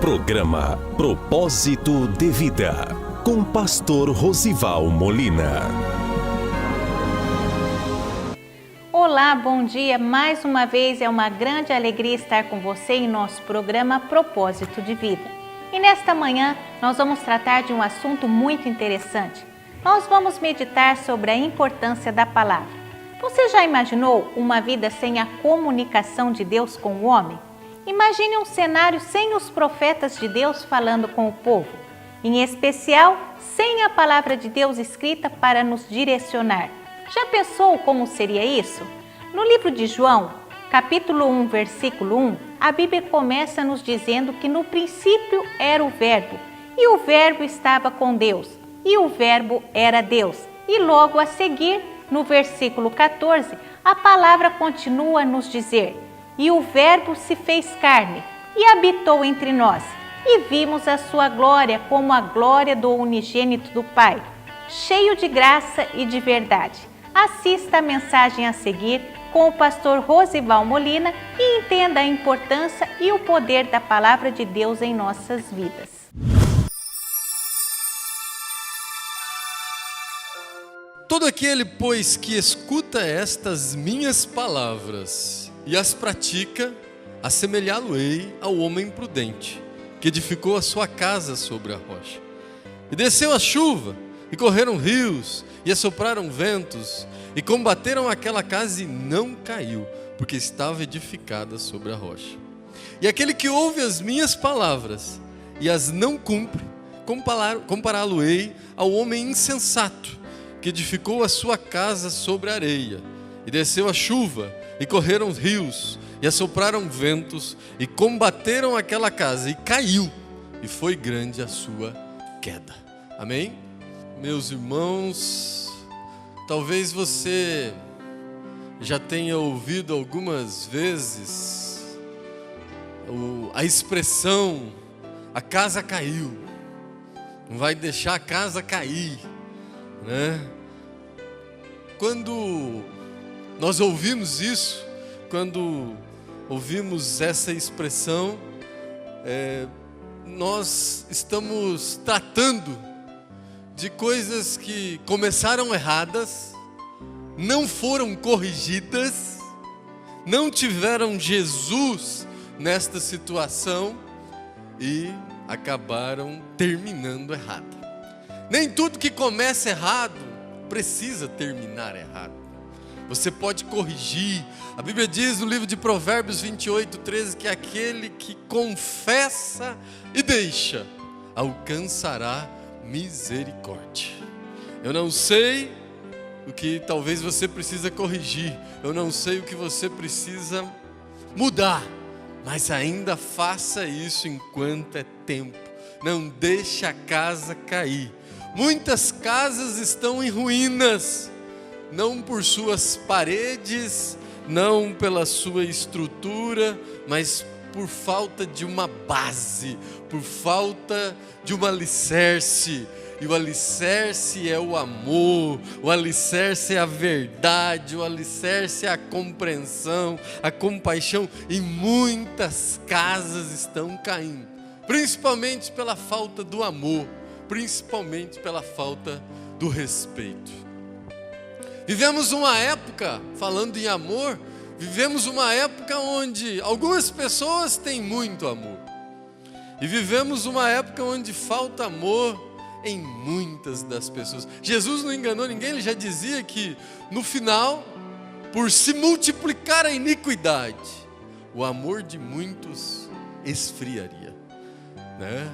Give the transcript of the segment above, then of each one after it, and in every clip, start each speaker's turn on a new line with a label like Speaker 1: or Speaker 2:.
Speaker 1: Programa Propósito de Vida, com Pastor Rosival Molina.
Speaker 2: Olá, bom dia. Mais uma vez é uma grande alegria estar com você em nosso programa Propósito de Vida. E nesta manhã nós vamos tratar de um assunto muito interessante. Nós vamos meditar sobre a importância da palavra. Você já imaginou uma vida sem a comunicação de Deus com o homem? Imagine um cenário sem os profetas de Deus falando com o povo, em especial sem a palavra de Deus escrita para nos direcionar. Já pensou como seria isso? No livro de João, capítulo 1, versículo 1, a Bíblia começa nos dizendo que no princípio era o Verbo, e o Verbo estava com Deus, e o Verbo era Deus. E logo a seguir, no versículo 14, a palavra continua a nos dizer: e o Verbo se fez carne e habitou entre nós, e vimos a sua glória como a glória do unigênito do Pai, cheio de graça e de verdade. Assista a mensagem a seguir com o pastor Rosival Molina e entenda a importância e o poder da palavra de Deus em nossas vidas.
Speaker 3: Todo aquele, pois, que escuta estas minhas palavras e as pratica, assemelhá-lo-ei ao homem prudente, que edificou a sua casa sobre a rocha. E desceu a chuva, e correram rios, e assopraram ventos, e combateram aquela casa e não caiu, porque estava edificada sobre a rocha. E aquele que ouve as minhas palavras e as não cumpre, compará-lo-ei ao homem insensato, que edificou a sua casa sobre a areia. E desceu a chuva, e correram rios, e assopraram ventos, e combateram aquela casa, e caiu, e foi grande a sua queda. Amém? Meus irmãos, talvez você já tenha ouvido algumas vezes a expressão: a casa caiu, não vai deixar a casa cair, né? Quando nós ouvimos isso, quando ouvimos essa expressão, nós estamos tratando de coisas que começaram erradas, não foram corrigidas, não tiveram Jesus nesta situação e acabaram terminando errado. Nem tudo que começa errado precisa terminar errado. Você pode corrigir. A Bíblia diz no livro de Provérbios 28:13 que aquele que confessa e deixa alcançará misericórdia. Eu não sei o que talvez você precisa corrigir, eu não sei o que você precisa mudar, mas ainda faça isso enquanto é tempo. Não deixe a casa cair. Muitas casas estão em ruínas, não por suas paredes, não pela sua estrutura, mas por falta de uma base, por falta de um alicerce. E o alicerce é o amor, o alicerce é a verdade, o alicerce é a compreensão, a compaixão. E muitas casas estão caindo, principalmente pela falta do amor, principalmente pela falta do respeito. Vivemos uma época, falando em amor, vivemos uma época onde algumas pessoas têm muito amor. E vivemos uma época onde falta amor em muitas das pessoas. Jesus não enganou ninguém, ele já dizia que no final, por se multiplicar a iniquidade, o amor de muitos esfriaria, né?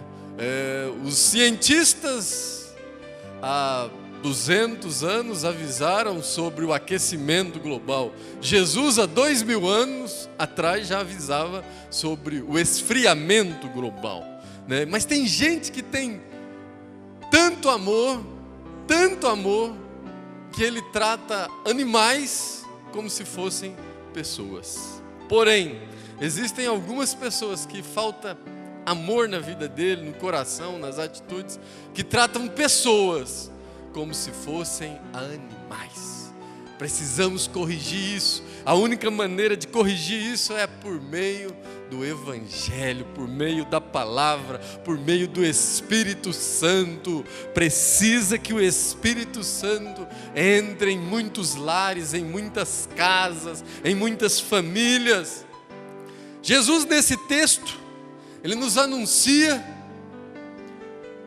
Speaker 3: Os cientistas há 200 anos avisaram sobre o aquecimento global. Jesus há 2000 anos atrás já avisava sobre o esfriamento global, né? Mas tem gente que tem tanto amor, que ele trata animais como se fossem pessoas. Porém, existem algumas pessoas que falta amor na vida dele, no coração, nas atitudes, que tratam pessoas como se fossem animais. Precisamos corrigir isso. A única maneira de corrigir isso é por meio do Evangelho, por meio da palavra, por meio do Espírito Santo. Precisa que o Espírito Santo entre em muitos lares, em muitas casas, em muitas famílias. Jesus, nesse texto, ele nos anuncia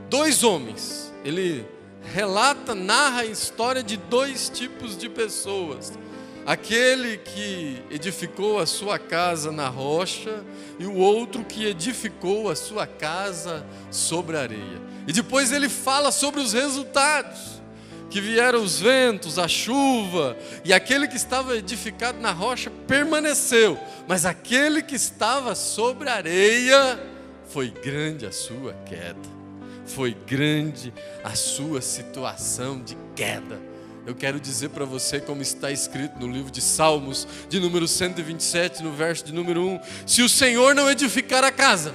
Speaker 3: dois homens. Ele relata, narra a história de dois tipos de pessoas. Aquele que edificou a sua casa na rocha e o outro que edificou a sua casa sobre a areia. E depois ele fala sobre os resultados, que vieram os ventos, a chuva, e aquele que estava edificado na rocha permaneceu, mas aquele que estava sobre a areia, foi grande a sua queda, foi grande a sua situação de queda. Eu quero dizer para você, como está escrito no livro de Salmos, de número 127, no verso de número 1, se o Senhor não edificar a casa,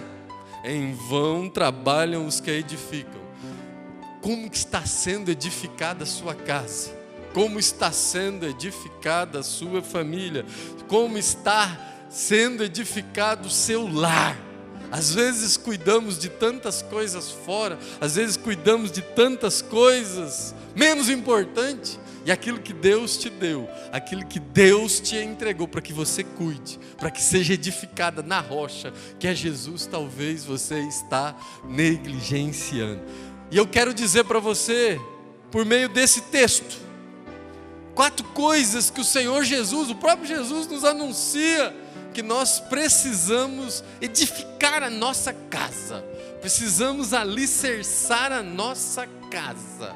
Speaker 3: em vão trabalham os que a edificam. Como está sendo edificada a sua casa? Como está sendo edificada a sua família? Como está sendo edificado o seu lar? Às vezes cuidamos de tantas coisas fora, às vezes cuidamos de tantas coisas menos importantes, e aquilo que Deus te deu, aquilo que Deus te entregou para que você cuide, para que seja edificada na rocha, que é Jesus, talvez você está negligenciando. E eu quero dizer para você, por meio desse texto, 4 coisas que o Senhor Jesus, o próprio Jesus nos anuncia, que nós precisamos edificar a nossa casa, precisamos alicerçar a nossa casa.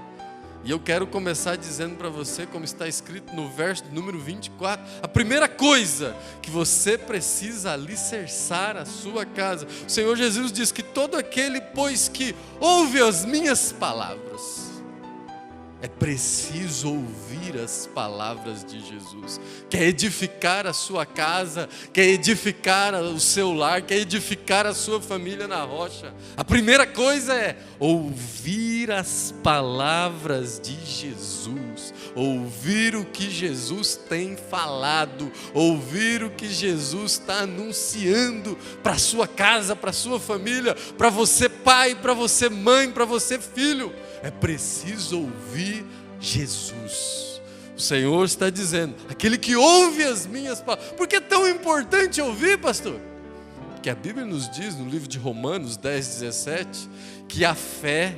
Speaker 3: E eu quero começar dizendo para você, como está escrito no verso número 24, a primeira coisa que você precisa alicerçar a sua casa. O Senhor Jesus diz que todo aquele, pois, que ouve as minhas palavras, é preciso ouvir as palavras de Jesus. Quer edificar a sua casa, quer edificar o seu lar, quer edificar a sua família na rocha. A primeira coisa é ouvir as palavras de Jesus, ouvir o que Jesus tem falado, ouvir o que Jesus está anunciando para a sua casa, para a sua família, para você pai, para você mãe, para você filho. É preciso ouvir Jesus. O Senhor está dizendo, aquele que ouve as minhas palavras. Por que é tão importante ouvir, pastor? Porque a Bíblia nos diz no livro de Romanos 10:17, que a fé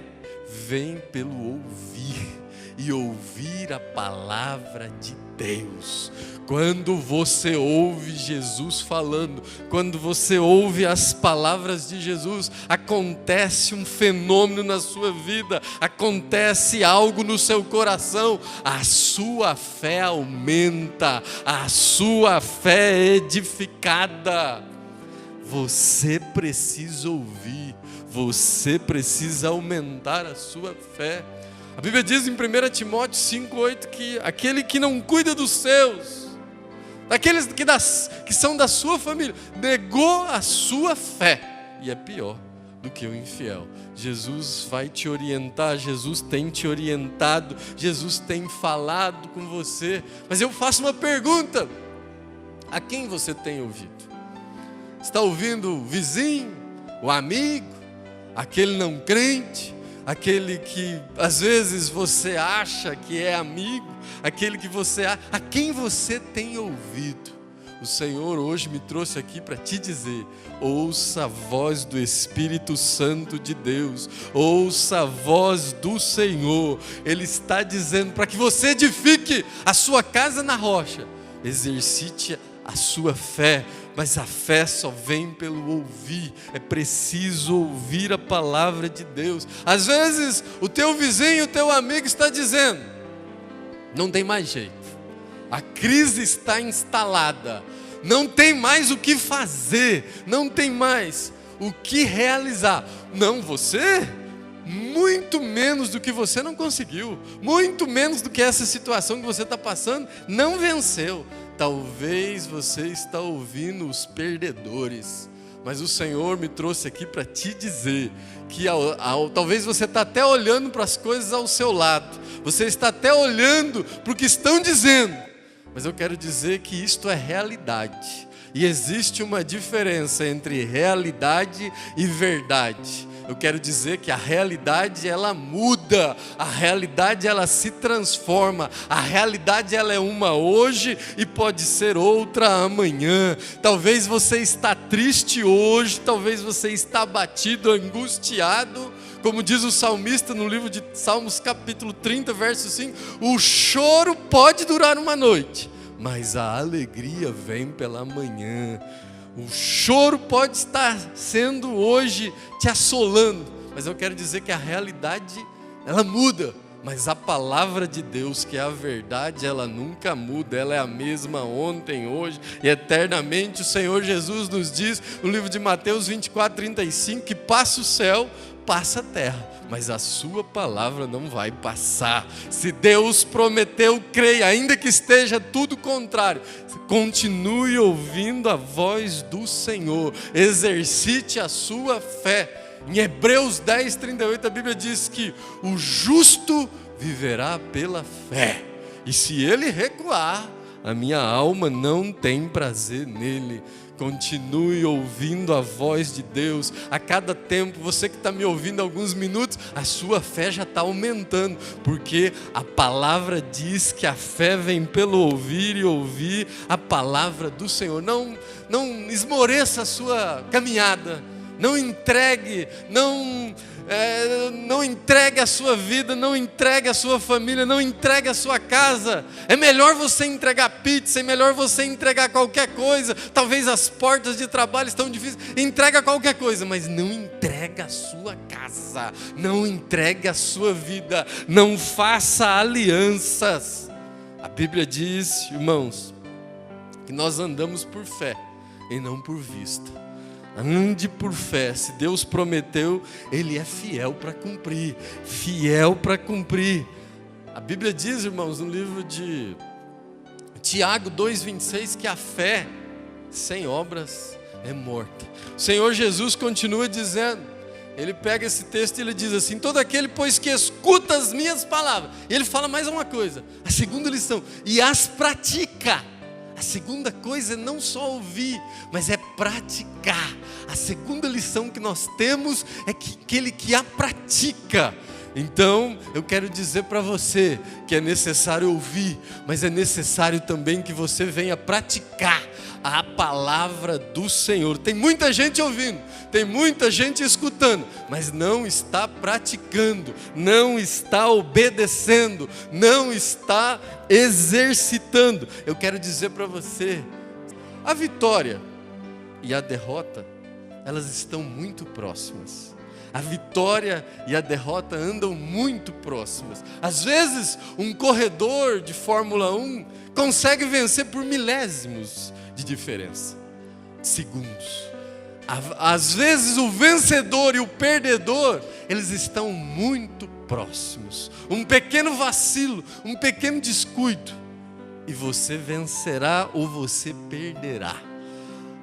Speaker 3: vem pelo ouvir, e ouvir a palavra de Deus. Quando você ouve Jesus falando, quando você ouve as palavras de Jesus, acontece um fenômeno na sua vida, acontece algo no seu coração, a sua fé aumenta, a sua fé é edificada. Você precisa ouvir, você precisa aumentar a sua fé. A Bíblia diz em 1 Timóteo 5:8 que aquele que não cuida dos seus, daqueles que são da sua família, negou a sua fé e é pior do que o infiel. Jesus vai te orientar, Jesus tem te orientado, Jesus tem falado com você. Mas eu faço uma pergunta: a quem você tem ouvido? Está ouvindo o vizinho, o amigo, aquele não crente, aquele que às vezes você acha que é amigo, aquele que você a quem você tem ouvido? O Senhor hoje me trouxe aqui para te dizer: ouça a voz do Espírito Santo de Deus, ouça a voz do Senhor. Ele está dizendo para que você edifique a sua casa na rocha, exercite a sua fé, mas a fé só vem pelo ouvir. É preciso ouvir a palavra de Deus. Às vezes o teu vizinho, o teu amigo está dizendo: não tem mais jeito, a crise está instalada, não tem mais o que fazer, não tem mais o que realizar. Não, você, muito menos do que você não conseguiu, muito menos do que essa situação que você está passando, não venceu. Talvez você está ouvindo os perdedores, mas o Senhor me trouxe aqui para te dizer que talvez você está até olhando para as coisas ao seu lado, você está até olhando para o que estão dizendo, mas eu quero dizer que isto é realidade. E existe uma diferença entre realidade e verdade. Eu quero dizer que a realidade ela muda, a realidade ela se transforma, a realidade ela é uma hoje e pode ser outra amanhã. Talvez você está triste hoje, talvez você está abatido, angustiado, como diz o salmista no livro de Salmos capítulo 30, verso 5, o choro pode durar uma noite, mas a alegria vem pela manhã. O choro pode estar sendo hoje te assolando, mas eu quero dizer que a realidade, ela muda, mas a palavra de Deus, que é a verdade, ela nunca muda, ela é a mesma ontem, hoje e eternamente. O Senhor Jesus nos diz no livro de Mateus 24, 35, que passa o céu, passa a terra, mas a sua palavra não vai passar. Se Deus prometeu, creia, ainda que esteja tudo contrário, continue ouvindo a voz do Senhor, exercite a sua fé. Em Hebreus 10, 38 a Bíblia diz que o justo viverá pela fé, e se ele recuar, a minha alma não tem prazer nele. Continue ouvindo a voz de Deus. A cada tempo, você que está me ouvindo há alguns minutos, a sua fé já está aumentando, porque a palavra diz que a fé vem pelo ouvir e ouvir a palavra do Senhor. Não esmoreça a sua caminhada, não entregue, não entregue a sua vida, não entregue a sua família, não entregue a sua casa. É melhor você entregar pizza, é melhor você entregar qualquer coisa. Talvez as portas de trabalho estão difíceis, entrega qualquer coisa, mas não entrega a sua casa, não entregue a sua vida, não faça alianças. A Bíblia diz, irmãos, que nós andamos por fé e não por vista. Ande por fé. Se Deus prometeu, Ele é fiel para cumprir. Fiel para cumprir. A Bíblia diz, irmãos, no livro de Tiago 2,26, que a fé sem obras é morta. O Senhor Jesus continua dizendo, Ele pega esse texto e Ele diz assim, todo aquele, pois que escuta as minhas palavras. E Ele fala mais uma coisa, a segunda lição, e as pratica. A segunda coisa é não só ouvir, mas é praticar. A segunda lição que nós temos é que aquele que a pratica. Então, eu quero dizer para você que é necessário ouvir, mas é necessário também que você venha praticar a palavra do Senhor. Tem muita gente ouvindo, tem muita gente escutando, mas não está praticando, não está obedecendo, não está exercitando. Eu quero dizer para você, a vitória e a derrota, elas estão muito próximas. A vitória e a derrota andam muito próximas. Às vezes, um corredor de Fórmula 1 consegue vencer por milésimos de diferença, segundos. Às vezes, o vencedor e o perdedor, eles estão muito próximos. Um pequeno vacilo, um pequeno descuido, e você vencerá ou você perderá.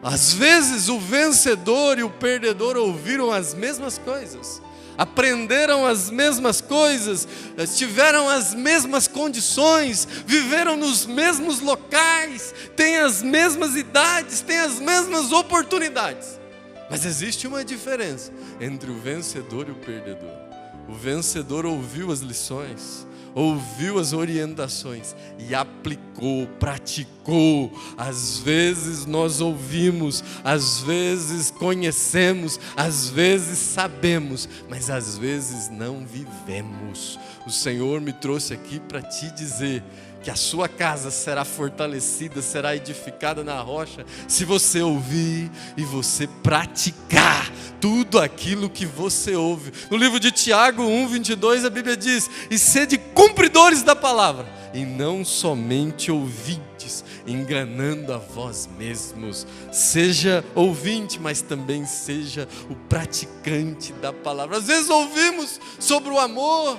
Speaker 3: Às vezes o vencedor e o perdedor ouviram as mesmas coisas, aprenderam as mesmas coisas, tiveram as mesmas condições, viveram nos mesmos locais, têm as mesmas idades, têm as mesmas oportunidades. Mas existe uma diferença entre o vencedor e o perdedor. O vencedor ouviu as lições, ouviu as orientações e aplicou, praticou. Às vezes nós ouvimos, às vezes conhecemos, às vezes sabemos, mas às vezes não vivemos. O Senhor me trouxe aqui para te dizer que a sua casa será fortalecida, será edificada na rocha, se você ouvir e você praticar tudo aquilo que você ouve. No livro de Tiago 1:22 a Bíblia diz, e sede cumpridores da palavra, e não somente ouvintes, enganando a vós mesmos. Seja ouvinte, mas também seja o praticante da palavra. Às vezes ouvimos sobre o amor,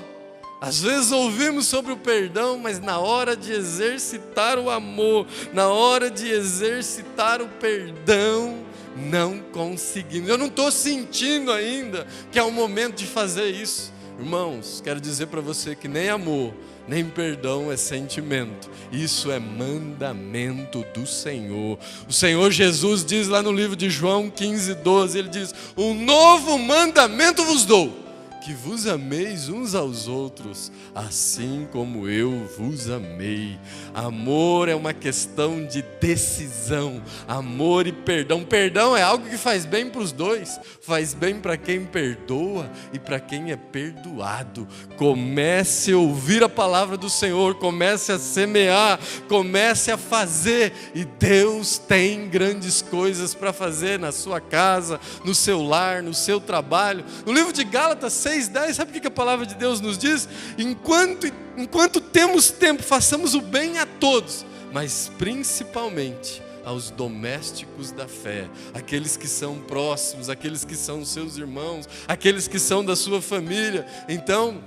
Speaker 3: às vezes ouvimos sobre o perdão, mas na hora de exercitar o amor, na hora de exercitar o perdão, não conseguimos. Eu não estou sentindo ainda que é o momento de fazer isso. Irmãos, quero dizer para você que nem amor, nem perdão é sentimento. Isso é mandamento do Senhor. O Senhor Jesus diz lá no livro de João 15:12, Ele diz: um novo mandamento vos dou, que vos ameis uns aos outros, assim como eu vos amei. Amor é uma questão de decisão. Amor e perdão. Perdão é algo que faz bem para os dois. Faz bem para quem perdoa e para quem é perdoado. Comece a ouvir a palavra do Senhor. Comece a semear. Comece a fazer. E Deus tem grandes coisas para fazer na sua casa, no seu lar, no seu trabalho. No livro de Gálatas 6:10, sabe o que a palavra de Deus nos diz? Enquanto temos tempo, façamos o bem a todos, mas principalmente aos domésticos da fé, aqueles que são próximos, aqueles que são seus irmãos, aqueles que são da sua família. Então,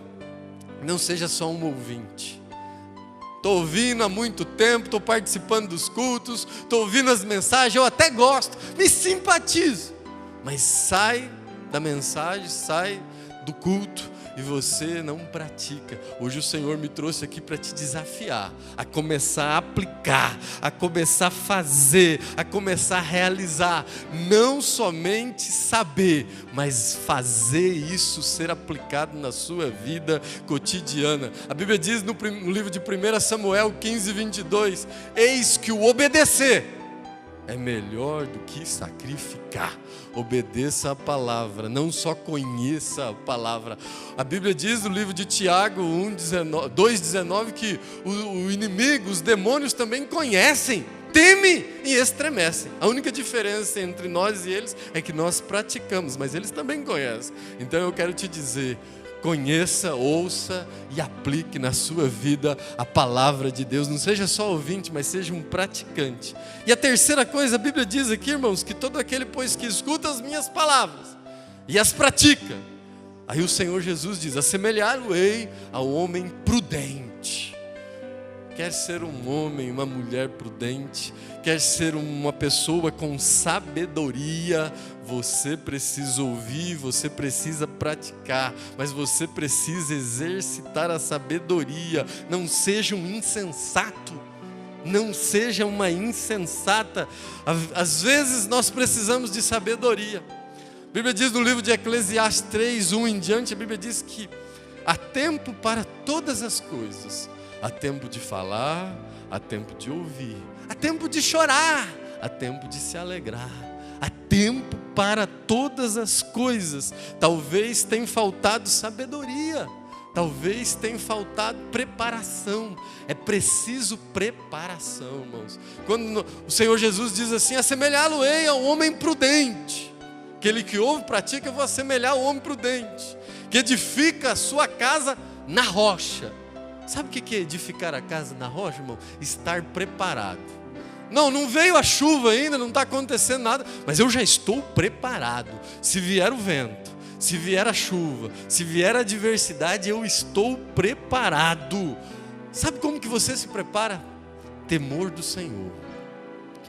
Speaker 3: não seja só um ouvinte. Estou ouvindo há muito tempo, estou participando dos cultos, estou ouvindo as mensagens, eu até gosto, me simpatizo, mas sai da mensagem, sai do culto e você não pratica. Hoje o Senhor me trouxe aqui para te desafiar a começar a aplicar, a começar a fazer, a começar a realizar, não somente saber, mas fazer isso ser aplicado na sua vida cotidiana. A Bíblia diz no livro de 1 Samuel 15:22, eis que o obedecer é melhor do que sacrificar. Obedeça a palavra, não só conheça a palavra. A Bíblia diz no livro de Tiago 2:19 que o inimigo, os demônios também conhecem, temem e estremecem. A única diferença entre nós e eles é que nós praticamos, mas eles também conhecem. Então eu quero te dizer, conheça, ouça e aplique na sua vida a palavra de Deus. Não seja só ouvinte, mas seja um praticante. E a terceira coisa, a Bíblia diz aqui, irmãos, que todo aquele, pois, que escuta as minhas palavras e as pratica. Aí o Senhor Jesus diz: assemelhar-o-ei ao homem prudente. Quer ser um homem, uma mulher prudente, quer ser uma pessoa com sabedoria, você precisa ouvir, você precisa praticar, mas você precisa exercitar a sabedoria. Não seja um insensato, não seja uma insensata. Às vezes nós precisamos de sabedoria. A Bíblia diz no livro de Eclesiastes 3:1 em diante, a Bíblia diz que há tempo para todas as coisas. Há tempo de falar, há tempo de ouvir, há tempo de chorar, há tempo de se alegrar, há tempo para todas as coisas. Talvez tenha faltado sabedoria, talvez tenha faltado preparação. É preciso preparação, irmãos. Quando o Senhor Jesus diz assim: assemelhá-lo-ei ao homem prudente. Aquele que ouve e pratica, eu vou assemelhar ao homem prudente, que edifica a sua casa na rocha. Sabe o que é edificar a casa na rocha, irmão? Estar preparado. Não veio a chuva ainda, não está acontecendo nada, mas eu já estou preparado. Se vier o vento, se vier a chuva, se vier a adversidade, eu estou preparado. Sabe como que você se prepara? Temor do Senhor.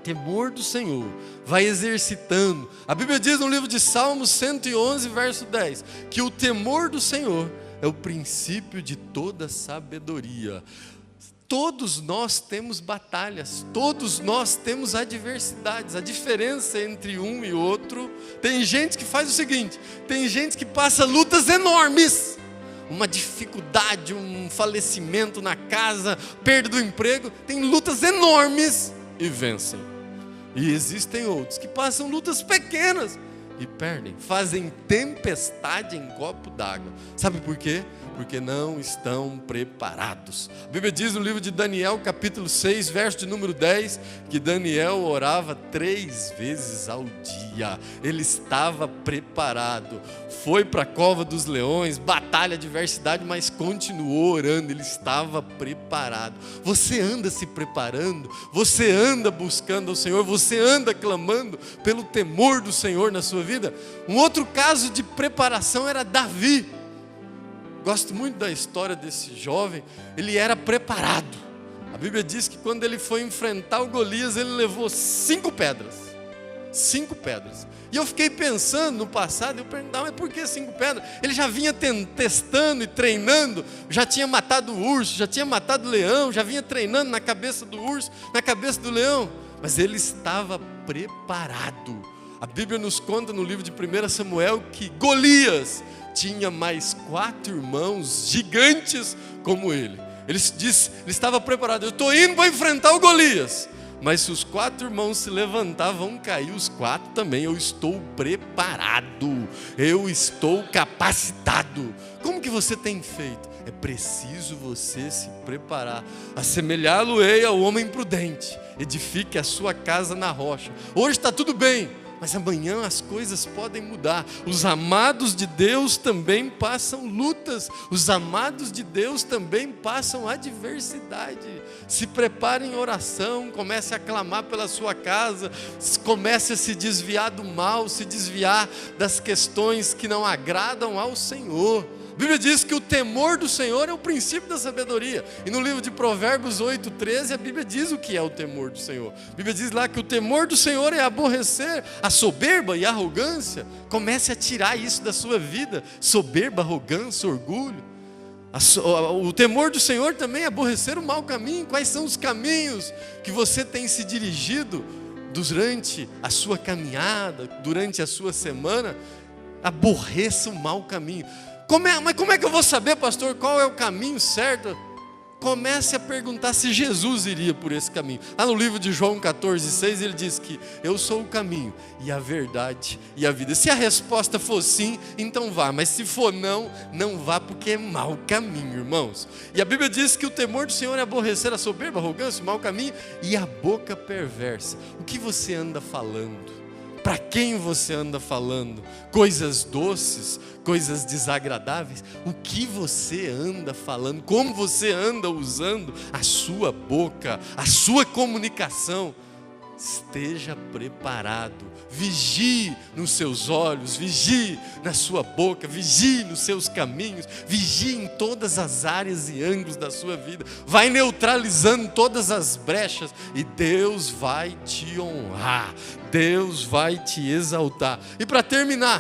Speaker 3: Temor do Senhor. Vai exercitando. A Bíblia diz no livro de Salmos 111, verso 10, que o temor do Senhor é o princípio de toda sabedoria. Todos nós temos batalhas, todos nós temos adversidades. A diferença entre um e outro, tem gente que faz o seguinte: tem gente que passa lutas enormes, uma dificuldade, um falecimento na casa, perda do emprego, tem lutas enormes e vencem. E existem outros que passam lutas pequenas e perdem, fazem tempestade em copo d'água. Sabe por quê? Porque não estão preparados. A Bíblia diz no livro de Daniel, capítulo 6, verso de número 10, que Daniel orava 3 vezes ao dia. Ele estava preparado. Foi para a cova dos leões, batalha, adversidade, mas continuou orando. Ele estava preparado. Você anda se preparando, você anda buscando ao Senhor, você anda clamando pelo temor do Senhor na sua vida. Um outro caso de preparação era Davi. Gosto muito da história desse jovem. Ele era preparado. A Bíblia diz que quando ele foi enfrentar o Golias, ele levou 5 pedras. 5 pedras. E eu fiquei pensando no passado, eu perguntava, mas por que 5 pedras? Ele já vinha testando e treinando, já tinha matado o urso, já tinha matado o leão, já vinha treinando na cabeça do urso, na cabeça do leão, mas ele estava preparado. A Bíblia nos conta no livro de 1 Samuel que Golias tinha mais 4 irmãos gigantes como ele. Ele estava preparado, eu estou indo para enfrentar o Golias. Mas se os 4 irmãos se levantar, vão cair os 4 também. Eu estou preparado, eu estou capacitado. Como que você tem feito? É preciso você se preparar. Assemelhá-lo-ei ao homem prudente. Edifique a sua casa na rocha. Hoje está tudo bem, mas amanhã as coisas podem mudar. Os amados de Deus também passam lutas. Os amados de Deus também passam adversidade. Se prepare em oração, comece a clamar pela sua casa, comece a se desviar do mal, se desviar das questões que não agradam ao Senhor. A Bíblia diz que o temor do Senhor é o princípio da sabedoria. E no livro de Provérbios 8:13, a Bíblia diz o que é o temor do Senhor. A Bíblia diz lá que o temor do Senhor é aborrecer a soberba e a arrogância. Comece a tirar isso da sua vida. Soberba, arrogância, orgulho. O temor do Senhor também é aborrecer o mau caminho. Quais são os caminhos que você tem se dirigido durante a sua caminhada, durante a sua semana? Aborreça o mau caminho. Mas como é que eu vou saber, pastor, qual é o caminho certo? Comece a perguntar se Jesus iria por esse caminho. Lá no livro de João 14:6, ele diz que eu sou o caminho e a verdade e a vida. Se a resposta for sim, então vá. Mas se for não, não vá, porque é mau caminho, irmãos. E a Bíblia diz que o temor do Senhor é aborrecer a soberba, a arrogância, o mau caminho e a boca perversa. O que você anda falando? Para quem você anda falando? Coisas doces, coisas desagradáveis? O que você anda falando? Como você anda usando a sua boca, a sua comunicação? Esteja preparado, vigie nos seus olhos, vigie na sua boca, vigie nos seus caminhos, vigie em todas as áreas e ângulos da sua vida, vai neutralizando todas as brechas e Deus vai te honrar, Deus vai te exaltar. E para terminar,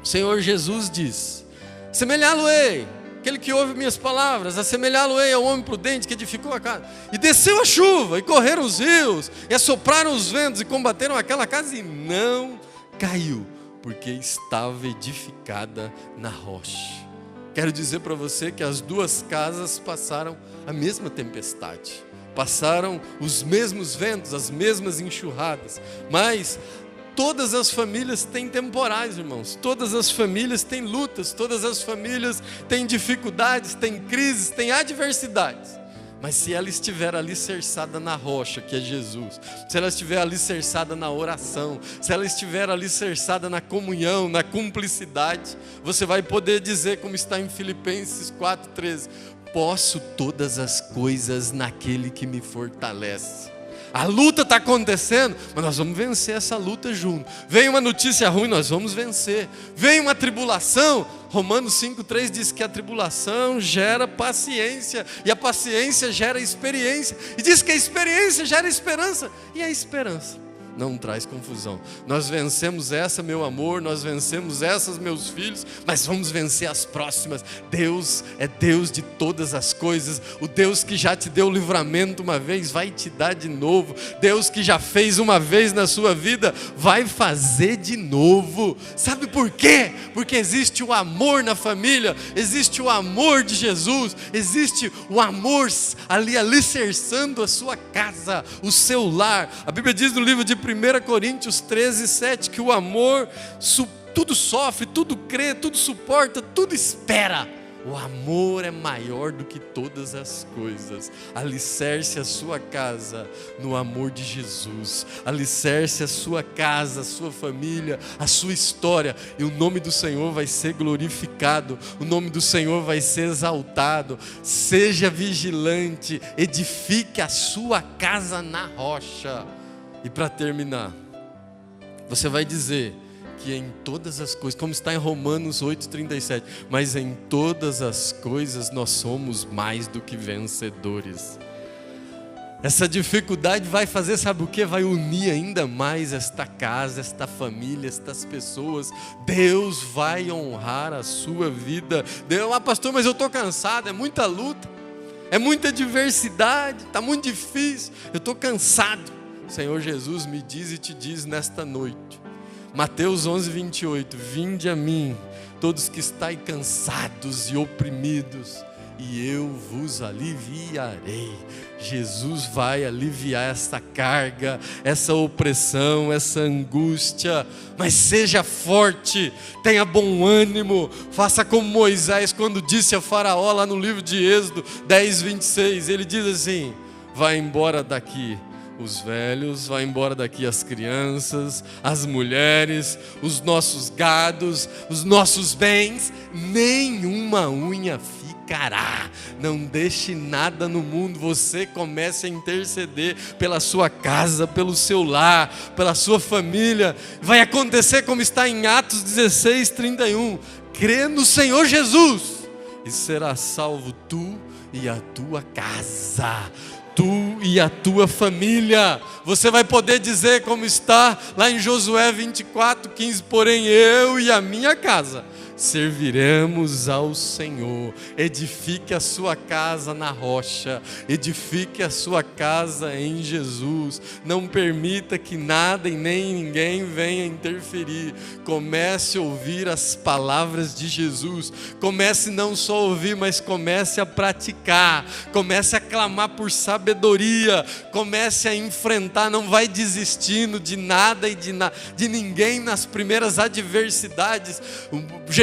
Speaker 3: o Senhor Jesus diz: semelhá-lo-ei, aquele que ouve minhas palavras, assemelhá-lo-ei ao homem prudente que edificou a casa. E desceu a chuva, e correram os rios, e assopraram os ventos, e combateram aquela casa, e não caiu, porque estava edificada na rocha. Quero dizer para você que as 2 casas passaram a mesma tempestade, passaram os mesmos ventos, as mesmas enxurradas, mas todas as famílias têm temporais, irmãos. Todas as famílias têm lutas, todas as famílias têm dificuldades, têm crises, têm adversidades. Mas se ela estiver alicerçada na rocha, que é Jesus, se ela estiver alicerçada na oração, se ela estiver alicerçada na comunhão, na cumplicidade, você vai poder dizer, como está em Filipenses 4:13, posso todas as coisas naquele que me fortalece. A luta está acontecendo, mas nós vamos vencer essa luta junto. Vem uma notícia ruim, nós vamos vencer. Vem uma tribulação, Romanos 5:3 diz que a tribulação gera paciência, e a paciência gera experiência, e diz que a experiência gera esperança, e a esperança não traz confusão. Nós vencemos essa, meu amor, nós vencemos essas, meus filhos, mas vamos vencer as próximas. Deus é Deus de todas as coisas. O Deus que já te deu livramento uma vez, vai te dar de novo. Deus que já fez uma vez na sua vida, vai fazer de novo. Sabe por quê? Porque existe o amor na família, existe o amor de Jesus, existe o amor ali alicerçando a sua casa, o seu lar. A Bíblia diz no livro de 1 Coríntios 13:7 que o amor tudo sofre, tudo crê, tudo suporta, tudo espera. O amor é maior do que todas as coisas. Alicerce a sua casa no amor de Jesus. Alicerce a sua casa, a sua família, a sua história. E o nome do Senhor vai ser glorificado. O nome do Senhor vai ser exaltado. Seja vigilante. Edifique a sua casa na rocha. E para terminar, você vai dizer que em todas as coisas, como está em Romanos 8:37, mas em todas as coisas nós somos mais do que vencedores. Essa dificuldade vai fazer, sabe o que? Vai unir ainda mais esta casa, esta família, estas pessoas. Deus vai honrar a sua vida. Deus, pastor, mas eu estou cansado, é muita luta, é muita diversidade, está muito difícil, eu estou cansado. O Senhor Jesus me diz e te diz nesta noite, Mateus 11, 28, vinde a mim, todos que estáis cansados e oprimidos, e eu vos aliviarei. Jesus vai aliviar essa carga, essa opressão, essa angústia, mas seja forte, tenha bom ânimo, faça como Moisés quando disse a Faraó lá no livro de Êxodo 10, 26, ele diz assim, vai embora daqui os velhos, vai embora daqui as crianças, as mulheres, os nossos gados, os nossos bens, nenhuma unha ficará, não deixe nada no mundo. Você comece a interceder pela sua casa, pelo seu lar, pela sua família. Vai acontecer como está em Atos 16, 31, crê no Senhor Jesus e será salvo tu e a tua casa, tu e a tua família. Você vai poder dizer como está lá em Josué 24, 15, porém eu e a minha casa serviremos ao Senhor. Edifique a sua casa na rocha, edifique a sua casa em Jesus. Não permita que nada e nem ninguém venha interferir. Comece a ouvir as palavras de Jesus. Comece não só a ouvir, mas comece a praticar. Comece a clamar por sabedoria. Comece a enfrentar. Não vai desistindo de nada e de ninguém nas primeiras adversidades.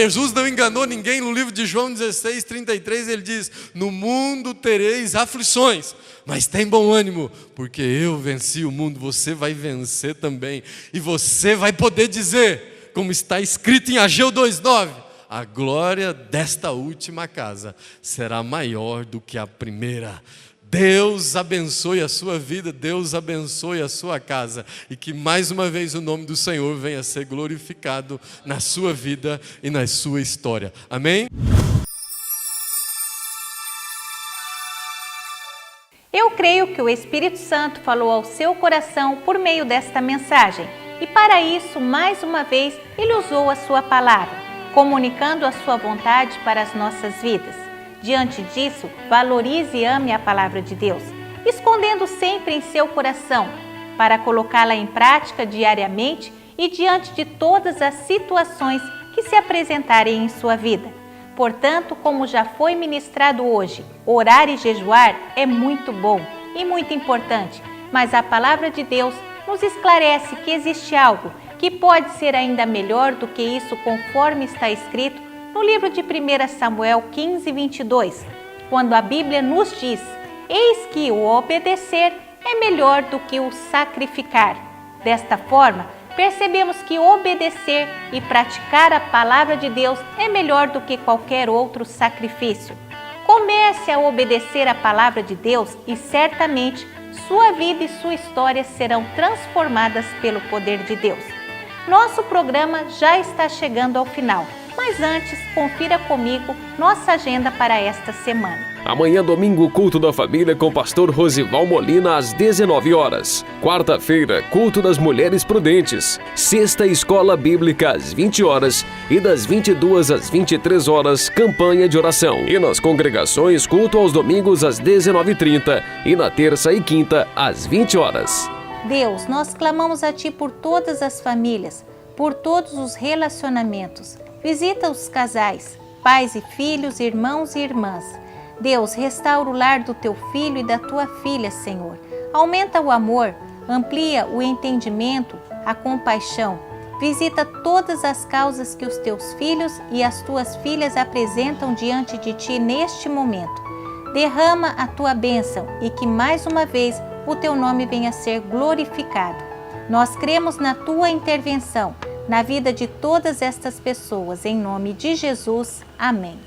Speaker 3: Jesus não enganou ninguém. No livro de João 16, 33, ele diz, no mundo tereis aflições, mas tem bom ânimo, porque eu venci o mundo. Você vai vencer também, e você vai poder dizer, como está escrito em Ageu 2:9, a glória desta última casa será maior do que a primeira. Deus abençoe a sua vida, Deus abençoe a sua casa, e que mais uma vez o nome do Senhor venha a ser glorificado na sua vida e na sua história. Amém?
Speaker 2: Eu creio que o Espírito Santo falou ao seu coração por meio desta mensagem, e para isso, mais uma vez, Ele usou a sua palavra, comunicando a sua vontade para as nossas vidas. Diante disso, valorize e ame a palavra de Deus, escondendo sempre em seu coração, para colocá-la em prática diariamente e diante de todas as situações que se apresentarem em sua vida. Portanto, como já foi ministrado hoje, orar e jejuar é muito bom e muito importante, mas a palavra de Deus nos esclarece que existe algo que pode ser ainda melhor do que isso, conforme está escrito no livro de 1 Samuel 15, 22, quando a Bíblia nos diz, eis que o obedecer é melhor do que o sacrificar. Desta forma, percebemos que obedecer e praticar a palavra de Deus é melhor do que qualquer outro sacrifício. Comece a obedecer a palavra de Deus e certamente sua vida e sua história serão transformadas pelo poder de Deus. Nosso programa já está chegando ao final. Mas antes, confira comigo nossa agenda para esta semana.
Speaker 4: Amanhã, domingo, culto da família com o pastor Rosival Molina às 19 horas. Quarta-feira, culto das mulheres prudentes. Sexta, escola bíblica às 20 horas. E das 22 às 23 horas, campanha de oração. E nas congregações, culto aos domingos às 19h30 e na terça e quinta às 20 horas.
Speaker 2: Deus, nós clamamos a Ti por todas as famílias, por todos os relacionamentos. Visita os casais, pais e filhos, irmãos e irmãs. Deus, restaura o lar do Teu filho e da Tua filha, Senhor. Aumenta o amor, amplia o entendimento, a compaixão. Visita todas as causas que os Teus filhos e as Tuas filhas apresentam diante de Ti neste momento. Derrama a Tua bênção e que mais uma vez o Teu nome venha a ser glorificado. Nós cremos na Tua intervenção na vida de todas estas pessoas, em nome de Jesus. Amém.